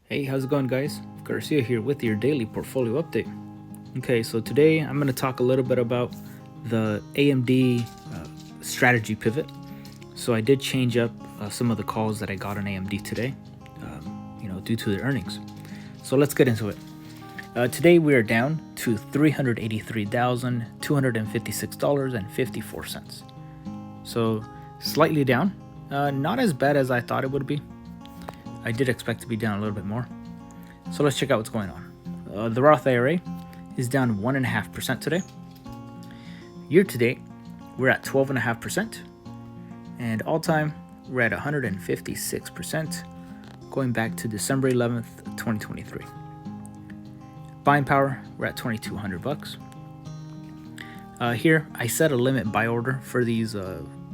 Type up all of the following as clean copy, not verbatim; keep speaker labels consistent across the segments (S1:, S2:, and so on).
S1: Hey, how's it going, guys? Garcia here with your daily portfolio update. Okay, so today I'm going to talk a little bit about the AMD strategy pivot. So I did change up some of the calls that I got on AMD today, due to their earnings. So let's get into it. Today we are down to $383,256.54. So slightly down, not as bad as I thought it would be. I did expect to be down a little bit more. So let's check out what's going on. The Roth IRA is down 1.5% today. Year to date, we're at 12.5%. And all time, we're at 156%, going back to December 11th, 2023. Buying power, we're at $2,200. Here, I set a limit buy order for these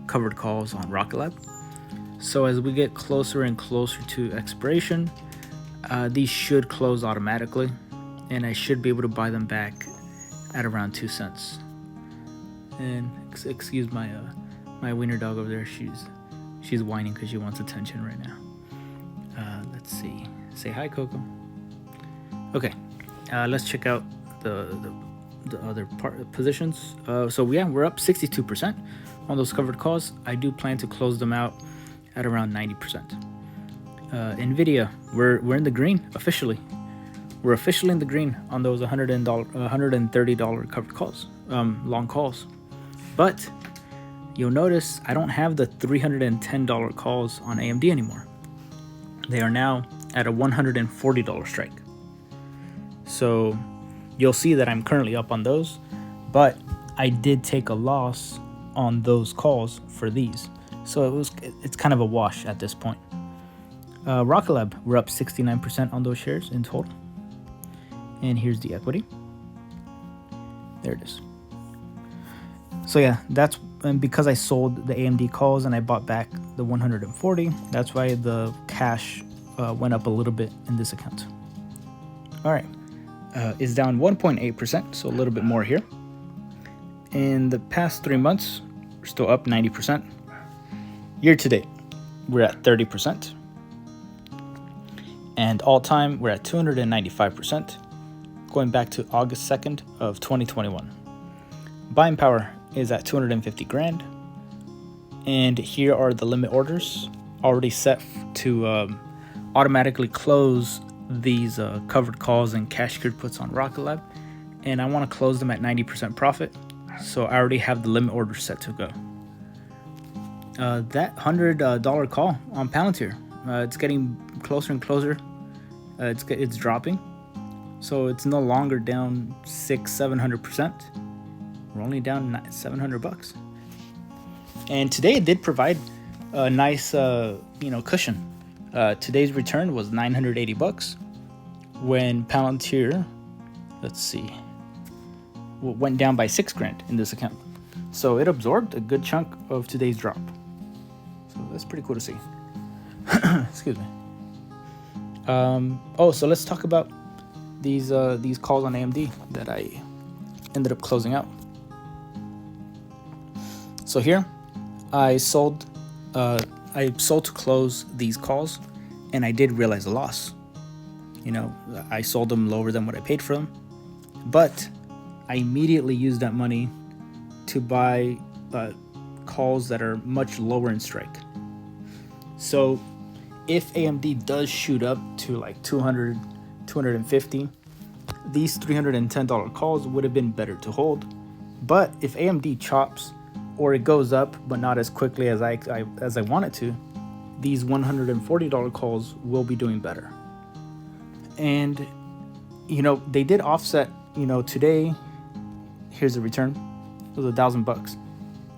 S1: covered calls on RKLB. So as we get closer and closer to expiration, these should close automatically, and I should be able to buy them back at around 2 cents. And excuse my wiener dog over there. She's whining because she wants attention right now. Let's see. Say hi, Coco. Okay, let's check out the other positions. So yeah, we're up 62% on those covered calls. I do plan to close them out at around 90%. NVDA, we're in the green officially. We're officially in the green on those $130 covered calls, long calls. But you'll notice I don't have the $310 calls on AMD anymore. They are now at a $140 strike. So you'll see that I'm currently up on those, but I did take a loss on those calls for these. So it's kind of a wash at this point. RKLB, we're up 69% on those shares in total. And here's the equity. There it is. So yeah, that's because I sold the AMD calls and I bought back the 140. That's why the cash went up a little bit in this account. All right, it's down 1.8%, so a little bit more here. In the past 3 months, we're still up 90%. Year to date, we're at 30%. And all time, we're at 295%, going back to August 2nd of 2021. Buying power is at 250 grand. And here are the limit orders already set to automatically close these covered calls and cash secured puts on RKLB. And I want to close them at 90% profit. So I already have the limit order set to go. That $100 call on Palantir, it's getting closer and closer. It's dropping, so it's no longer down 600-700%. We're only down $700. And today it did provide a nice cushion. Today's return was $980 when Palantir, went down by $6,000 in this account. So it absorbed a good chunk of today's drop. So that's pretty cool to see. Excuse me. So let's talk about these calls on AMD that I ended up closing out. So here, I sold to close these calls, and I did realize a loss. I sold them lower than what I paid for them, but I immediately used that money to buy calls that are much lower in strike. So if AMD does shoot up to like 200, 250, these $310 calls would have been better to hold. But if AMD chops or it goes up but not as quickly as I want it to, these $140 calls will be doing better. And they did offset. Today, here's the return. It was $1,000.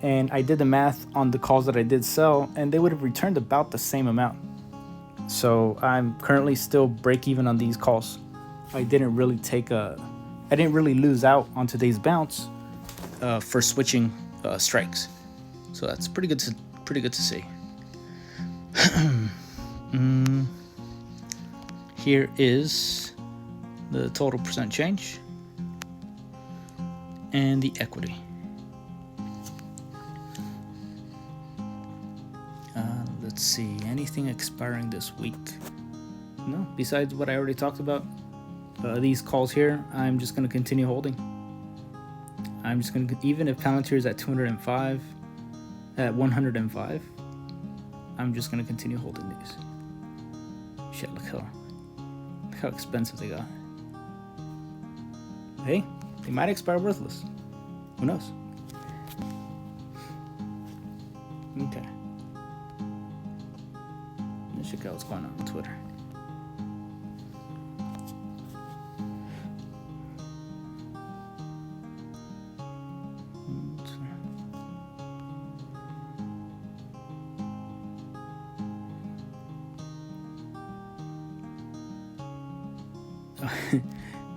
S1: And I did the math on the calls that I did sell, and they would have returned about the same amount. So I'm currently still break even on these calls. I didn't really lose out on today's bounce for switching strikes. So that's pretty good to see. Here is the total percent change and the equity. Let's see, anything expiring this week? no, besides what I already talked about, these calls here, I'm just going to continue holding. I'm just going to, even if Palantir is at 205, at 105, I'm just going to continue holding these. Shit, look how expensive they got. Hey, they might expire worthless. Who knows? Okay. Let's check out what's going on Twitter.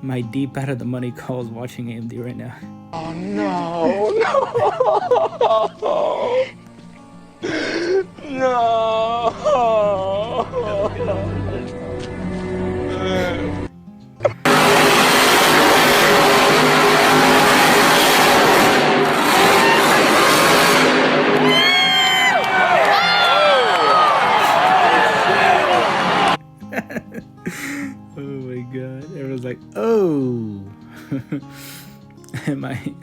S1: My deep out of the money call is watching AMD right now.
S2: Oh no, no,
S1: Oh my god. Everyone's like, oh.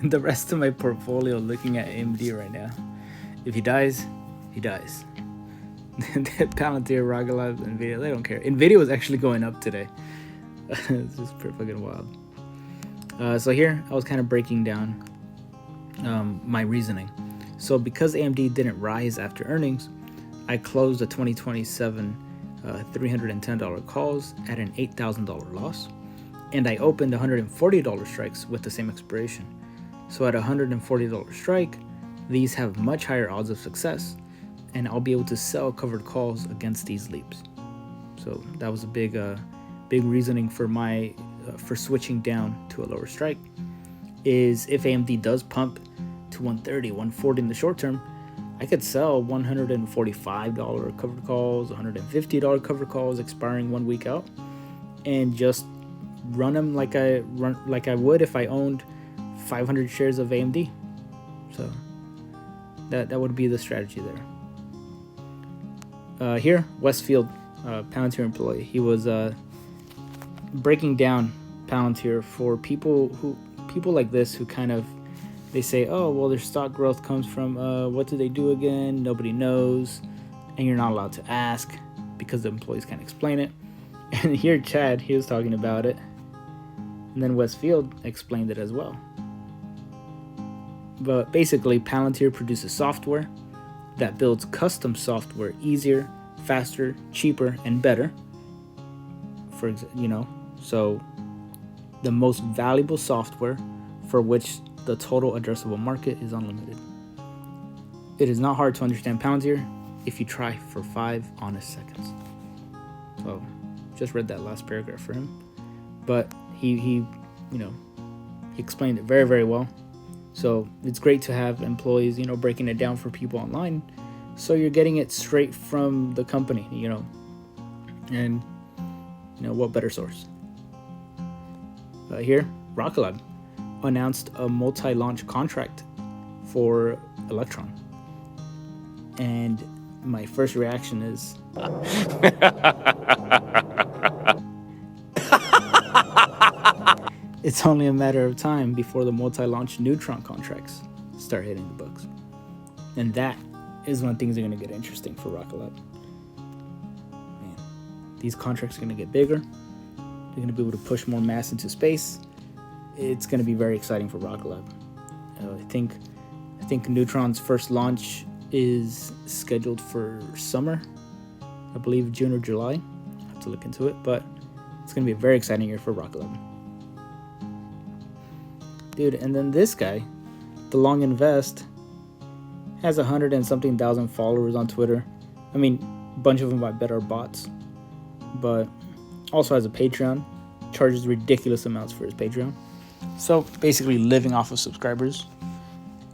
S1: The rest of my portfolio looking at AMD right now. If he dies, he dies. Palantir, RKLB, NVDA, they don't care. NVDA was actually going up today. It's just pretty fucking wild. So here, I was kind of breaking down my reasoning. So because AMD didn't rise after earnings, I closed the 2027 $310 calls at an $8,000 loss, and I opened $140 strikes with the same expiration. So at a $140 strike, these have much higher odds of success, and I'll be able to sell covered calls against these leaps. So that was a big reasoning for my for switching down to a lower strike. Is if AMD does pump to 130, 140 in the short term, I could sell $145 covered calls, $150 covered calls expiring 1 week out, and just run them like I would if I owned 500 shares of AMD. So that would be the strategy there. Here, Westfield, Palantir employee, he was breaking down Palantir for people like this who kind of, they say, oh, well, their stock growth comes from, what do they do again? Nobody knows. And you're not allowed to ask because the employees can't explain it. And here, Chad, he was talking about it. And then Westfield explained it as well. But basically, Palantir produces software that builds custom software easier, faster, cheaper, and better. So the most valuable software for which the total addressable market is unlimited. It is not hard to understand Palantir if you try for 5 honest seconds. So, just read that last paragraph for him, but he explained it very, very well. So it's great to have employees, breaking it down for people online, so you're getting it straight from the company, and what better source? Here, RKLB announced a multi-launch contract for Electron, and my first reaction is it's only a matter of time before the multi-launch Neutron contracts start hitting the books, and that is when things are going to get interesting for RKLB. Man, these contracts are going to get bigger. They're going to be able to push more mass into space. It's going to be very exciting for RKLB. I think Neutron's first launch is scheduled for summer. I believe June or July. I have to look into it, but it's going to be a very exciting year for RKLB. Dude, and then this guy, the Long Invest, has 100 and something thousand followers on Twitter. I mean, a bunch of them I bet are bots, but also has a Patreon, charges ridiculous amounts for his Patreon. So basically living off of subscribers.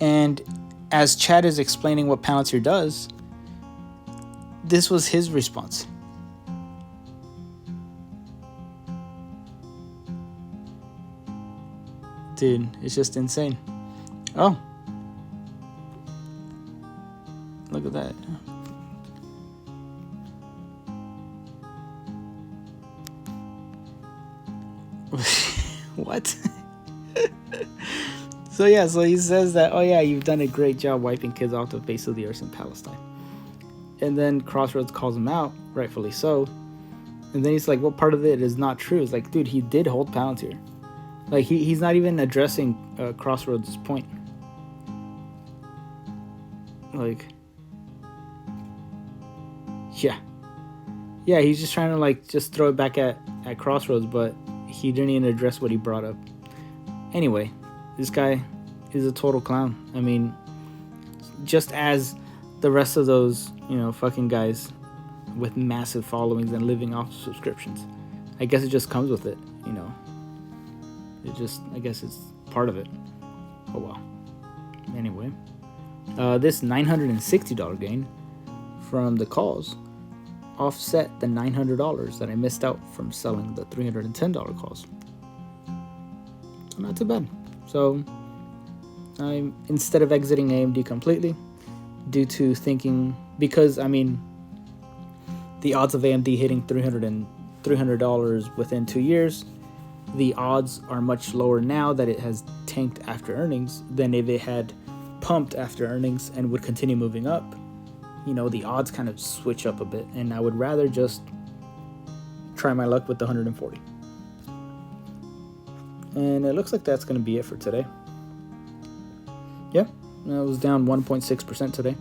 S1: And as Chad is explaining what Palantir does, this was his response. Dude, it's just insane. Oh. Look at that. What? So yeah, so he says that, oh yeah, you've done a great job wiping kids off the face of the earth in Palestine. And then Crossroads calls him out, rightfully so. And then he's like, what part of it is not true? It's like, dude, he did hold Palantir. Like, he's not even addressing Crossroads' point. Like, yeah. Yeah, he's just trying to, like, just throw it back at Crossroads, but he didn't even address what he brought up. Anyway, this guy is a total clown. I mean, just as the rest of those, you know, fucking guys with massive followings and living off subscriptions. I guess it just comes with it, you know. It just, I guess it's part of it. Oh well. Anyway, this $960 gain from the calls offset the $900 that I missed out from selling the $310 calls. So not too bad. So I'm, instead of exiting AMD completely, due to thinking, because I mean, the odds of AMD hitting $300 within 2 years, the odds are much lower now that it has tanked after earnings than if it had pumped after earnings and would continue moving up. You know, the odds kind of switch up a bit, and I would rather just try my luck with the 140. And it looks like that's going to be it for today. Yeah, it was down 1.6% today,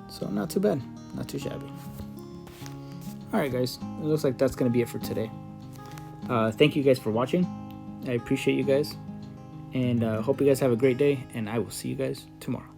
S1: so not too bad, not too shabby. Alright guys, it looks like that's going to be it for today. Thank you guys for watching. I appreciate you guys, and hope you guys have a great day, and I will see you guys tomorrow.